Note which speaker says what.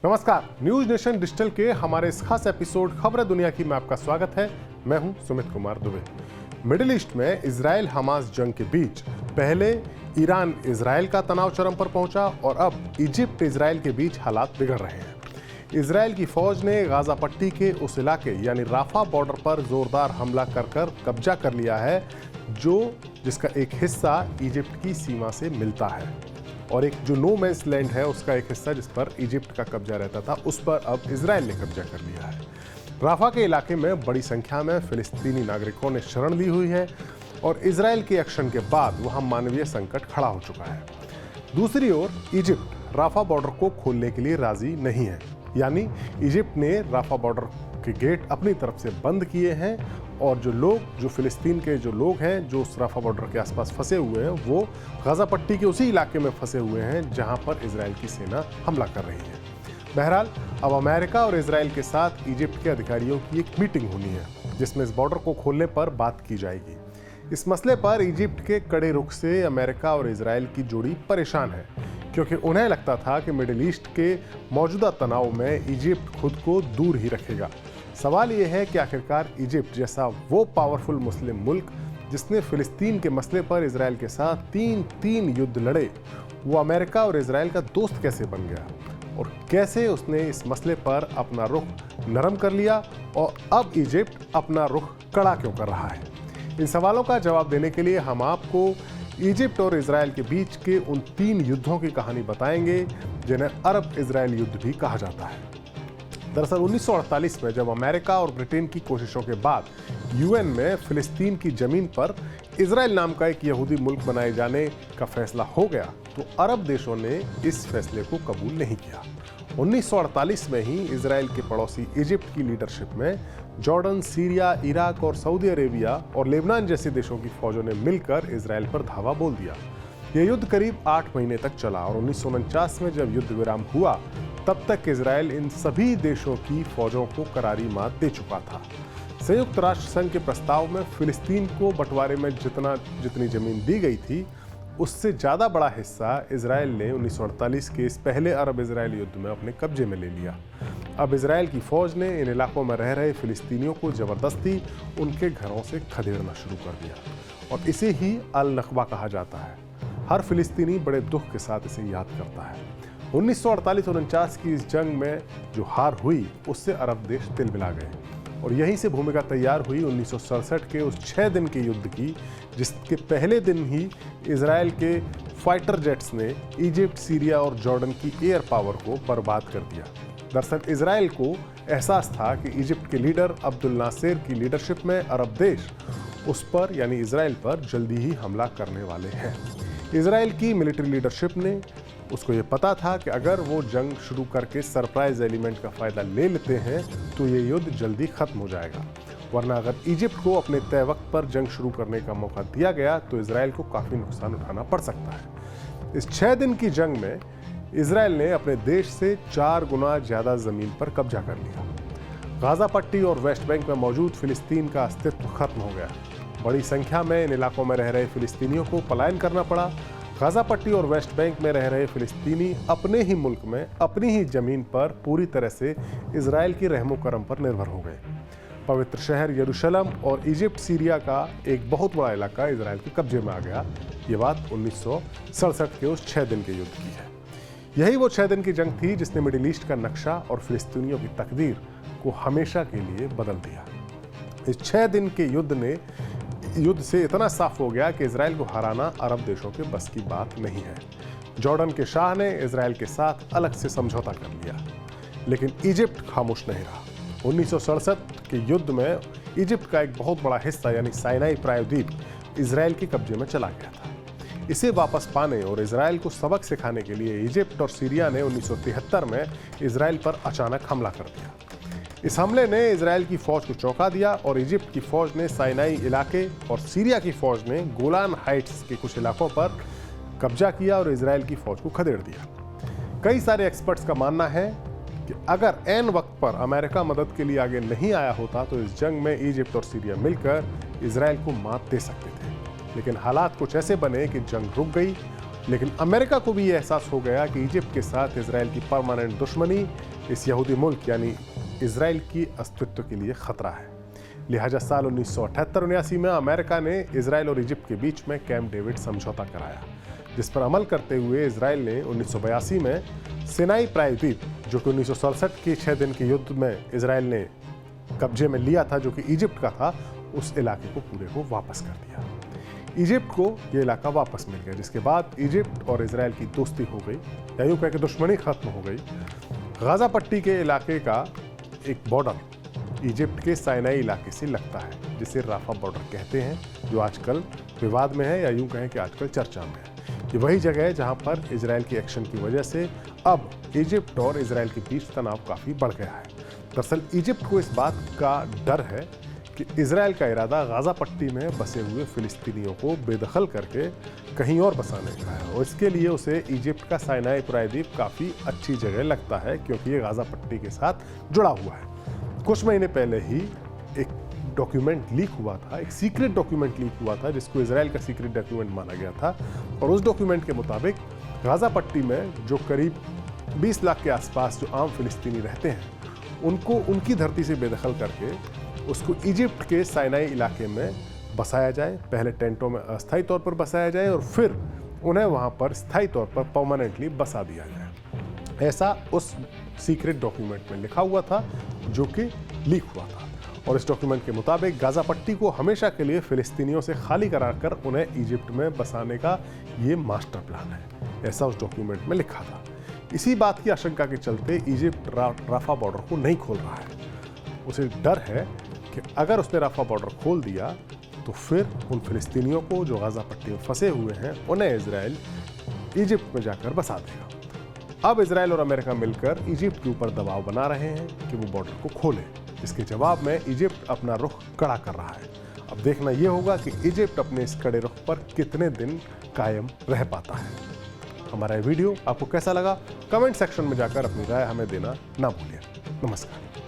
Speaker 1: नमस्कार, news nation digital के हमारे इस खास एपिसोड खबरें दुनिया की में आपका स्वागत है। मैं हूं सुमित कुमार दुबे। मिडिल ईस्ट में इजराइल हमास जंग के बीच पहले ईरान इजराइल का तनाव चरम पर पहुंचा और अब इजिप्ट इजराइल के बीच हालात बिगड़ रहे हैं। इजराइल की फौज ने गाजा पट्टी के उस इलाके यानी राफा बॉर्डर पर जोरदार हमला कर कब्जा कर लिया है, जिसका एक हिस्सा इजिप्ट की सीमा से मिलता है और एक जो नो मैंस लैंड है उसका एक हिस्सा जिस पर इजिप्ट का कब्जा रहता था, उस पर अब इजराइल ने कब्जा कर लिया है। राफा के इलाके में बड़ी संख्या में फिलिस्तीनी नागरिकों ने शरण ली हुई है और इजराइल के एक्शन के बाद वहां मानवीय संकट खड़ा हो चुका है। दूसरी ओर इजिप्ट राफा बॉर्डर को खोलने के लिए राजी नहीं है, यानी इजिप्ट ने राफा बॉर्डर के गेट अपनी तरफ से बंद किए हैं और जो फिलिस्तीन के जो लोग हैं जो उस राफा बॉर्डर के आसपास फंसे हुए हैं, वो गाजा पट्टी के उसी इलाके में फंसे हुए हैं जहां पर इजराइल की सेना हमला कर रही है। बहरहाल अब अमेरिका और इजराइल के साथ इजिप्ट के अधिकारियों की एक मीटिंग होनी है जिसमें इस बॉर्डर को खोलने पर बात की जाएगी। इस मसले पर इजिप्ट के कड़े रुख से अमेरिका और इजराइल की जोड़ी परेशान है, क्योंकि उन्हें लगता था कि मिडिल ईस्ट के मौजूदा तनाव में इजिप्ट खुद को दूर ही रखेगा। सवाल यह है कि आखिरकार इजिप्ट जैसा वो पावरफुल मुस्लिम मुल्क जिसने फिलिस्तीन के मसले पर इजराइल के साथ तीन युद्ध लड़े, वो अमेरिका और इजराइल का दोस्त कैसे बन गया और कैसे उसने इस मसले पर अपना रुख नरम कर लिया और अब इजिप्ट अपना रुख कड़ा क्यों कर रहा है। इन सवालों का जवाब देने के लिए हम आपको इजिप्ट और इजराइल के बीच के उन 3 युद्धों की कहानी बताएंगे जिन्हें अरब इजराइल युद्ध भी कहा जाता है। दरअसल 1948 में जब अमेरिका और ब्रिटेन की कोशिशों के बाद यूएन में फिलिस्तीन की जमीन पर इजराइल नाम का एक यहूदी मुल्क बनाए जाने का फैसला हो गया, तो अरब देशों ने इस फैसले को कबूल नहीं किया। 1948 में ही इजराइल के पड़ोसी इजिप्ट की लीडरशिप में जॉर्डन, सीरिया, इराक और सऊदी अरेबिया और लेबनान जैसे देशों की फौजों ने मिलकर इजराइल पर धावा बोल दिया। यह युद्ध करीब 8 महीने तक चला और 1949 में जब युद्ध विराम हुआ तब तक इजराइल इन सभी देशों की फौजों को करारी मात दे चुका था। संयुक्त राष्ट्र संघ के प्रस्ताव में फिलिस्तीन को बंटवारे में जितनी जमीन दी गई थी, उससे ज़्यादा बड़ा हिस्सा इजराइल ने 1948 के इस पहले अरब इजराइल युद्ध में अपने कब्जे में ले लिया। अब इजराइल की फौज ने इन इलाकों में रह रहे फिलिस्तीनियों को ज़बरदस्ती उनके घरों से खदेड़ना शुरू कर दिया और इसे ही अल नकबा कहा जाता है। हर फिलिस्तीनी बड़े दुख के साथ इसे याद करता है। 1948-49 की इस जंग में जो हार हुई उससे अरब देश तिलमिला गए और यहीं से भूमिका तैयार हुई 1967 के उस 6 दिन के युद्ध की, जिसके पहले दिन ही इजराइल के फाइटर जेट्स ने इजिप्ट, सीरिया और जॉर्डन की एयर पावर को बर्बाद कर दिया। दरअसल इजराइल को एहसास था कि इजिप्ट के लीडर अब्दुल नासिर की लीडरशिप में अरब देश उस पर यानी इजराइल पर जल्दी ही हमला करने वाले हैं। इजराइल की मिलिट्री लीडरशिप ने उसको ये पता था कि अगर वो जंग शुरू करके सरप्राइज एलिमेंट का फायदा ले लेते हैं तो ये युद्ध जल्दी खत्म हो जाएगा, वरना अगर इजिप्ट को अपने तय वक्त पर जंग शुरू करने का मौका दिया गया तो इजराइल को काफ़ी नुकसान उठाना पड़ सकता है। इस 6 दिन की जंग में इजराइल ने अपने देश से 4 गुना ज़्यादा ज़मीन पर कब्जा कर लिया। गाजा पट्टी और वेस्ट बैंक में मौजूद फिलिस्तीन का अस्तित्व खत्म हो गया। बड़ी संख्या में इन इलाकों में रह रहे फिलिस्तीनियों को पलायन करना पड़ा। गाजा पट्टी और वेस्ट बैंक में रह रहे फिलिस्तीनी अपने ही मुल्क में अपनी ही जमीन पर पूरी तरह से इजराइल की रहमो करम पर निर्भर हो गए। पवित्र शहर यरूशलेम और इजिप्ट, सीरिया का एक बहुत बड़ा इलाका इजराइल के कब्जे में आ गया। ये बात 1967 के उस 6 दिन के युद्ध की है। यही वो 6 दिन की जंग थी जिसने मिडिल ईस्ट का नक्शा और फिलिस्तीनियों की तकदीर को हमेशा के लिए बदल दिया। इस 6 दिन के युद्ध से इतना साफ हो गया कि इजराइल को हराना अरब देशों के बस की बात नहीं है। जॉर्डन के शाह ने इजराइल के साथ अलग से समझौता कर लिया, लेकिन इजिप्ट खामोश नहीं रहा। 1967 के युद्ध में इजिप्ट का एक बहुत बड़ा हिस्सा यानी साइनाई प्रायद्वीप इजराइल के कब्जे में चला गया था। इसे वापस पाने और इजराइल को सबक सिखाने के लिए इजिप्ट और सीरिया ने 1973 में इजराइल पर अचानक हमला कर दिया। इस हमले ने इजराइल की फौज को चौंका दिया और इजिप्ट की फौज ने साइनाई इलाके और सीरिया की फौज ने गोलान हाइट्स के कुछ इलाकों पर कब्जा किया और इजराइल की फौज को खदेड़ दिया। कई सारे एक्सपर्ट्स का मानना है कि अगर ऐन वक्त पर अमेरिका मदद के लिए आगे नहीं आया होता तो इस जंग में इजिप्ट और सीरिया मिलकर इजराइल को मात दे सकते थे, लेकिन हालात कुछ ऐसे बने कि जंग रुक गई। लेकिन अमेरिका को भी ये एहसास हो गया कि इजिप्ट के साथ इजराइल की परमानेंट दुश्मनी इस यहूदी मुल्क यानी इजराइल की अस्तित्व के लिए खतरा है। लिहाजा साल 1978-79 में अमेरिका ने इजराइल और इजिप्ट के बीच में कैंप डेविड समझौता कराया, जिस पर अमल करते हुए इजराइल ने 1982 में सिनाई प्रायद्वीप, जो कि 1967 के 6 दिन के युद्ध में इजराइल ने कब्जे में लिया था, जो कि इजिप्ट का था, उस इलाके को पूरे को वापस कर दिया। इजिप्ट को यह इलाका वापस मिल गया, जिसके बाद इजिप्ट और इजराइल की दोस्ती हो गई, या यूं कह के दुश्मनी खत्म हो गई। गाजा पट्टी के इलाके का एक बॉर्डर इजिप्ट के साइनाई इलाके से लगता है, जिसे राफा बॉर्डर कहते हैं, जो आजकल विवाद में है, या यूं कहें कि आजकल चर्चा में है। ये वही जगह है जहां पर इजराइल की एक्शन की वजह से अब इजिप्ट और इजराइल के बीच तनाव काफ़ी बढ़ गया है। दरअसल इजिप्ट को इस बात का डर है कि इजराइल का इरादा गाजा पट्टी में बसे हुए फिलिस्तीनियों को बेदखल करके कहीं और बसाने का है, और इसके लिए उसे इजिप्ट का साइनाई प्रायद्वीप काफ़ी अच्छी जगह लगता है, क्योंकि ये गाजा पट्टी के साथ जुड़ा हुआ है। कुछ महीने पहले ही एक डॉक्यूमेंट लीक हुआ था, एक सीक्रेट डॉक्यूमेंट लीक हुआ था, जिसको इजराइल का सीक्रेट डॉक्यूमेंट माना गया था, और उस डॉक्यूमेंट के मुताबिक गाजा पट्टी में जो करीब 20 लाख के आसपास जो आम फिलिस्तीनी रहते हैं, उनको उनकी धरती से बेदखल करके उसको इजिप्ट के साइनाई इलाके में बसाया जाए। पहले टेंटों में अस्थायी तौर पर बसाया जाए और फिर उन्हें वहाँ पर स्थायी तौर पर परमानेंटली बसा दिया जाए। ऐसा उस सीक्रेट डॉक्यूमेंट में लिखा हुआ था, जो कि लीक हुआ था। और इस डॉक्यूमेंट के मुताबिक गाजा पट्टी को हमेशा के लिए फिलिस्तीनियों से खाली कराकर उन्हें इजिप्ट में बसाने का ये मास्टर प्लान है, ऐसा उस डॉक्यूमेंट में लिखा था। इसी बात की आशंका के चलते इजिप्ट राफा बॉर्डर को नहीं खोल रहा है। उसे डर है कि अगर उसने राफा बॉर्डर खोल दिया तो फिर उन फिलिस्तीनियों को जो गाजा पट्टी में फंसे हुए हैं, उन्हें इजराइल इजिप्ट में जाकर बसा देगा। अब इजराइल और अमेरिका मिलकर इजिप्ट के ऊपर दबाव बना रहे हैं कि वो बॉर्डर को खोले। इसके जवाब में इजिप्ट अपना रुख कड़ा कर रहा है। अब देखना यह होगा कि इजिप्ट अपने इस कड़े रुख पर कितने दिन कायम रह पाता है। हमारा ये वीडियो आपको कैसा लगा, कमेंट सेक्शन में जाकर अपनी राय हमें देना ना भूलिए। नमस्कार।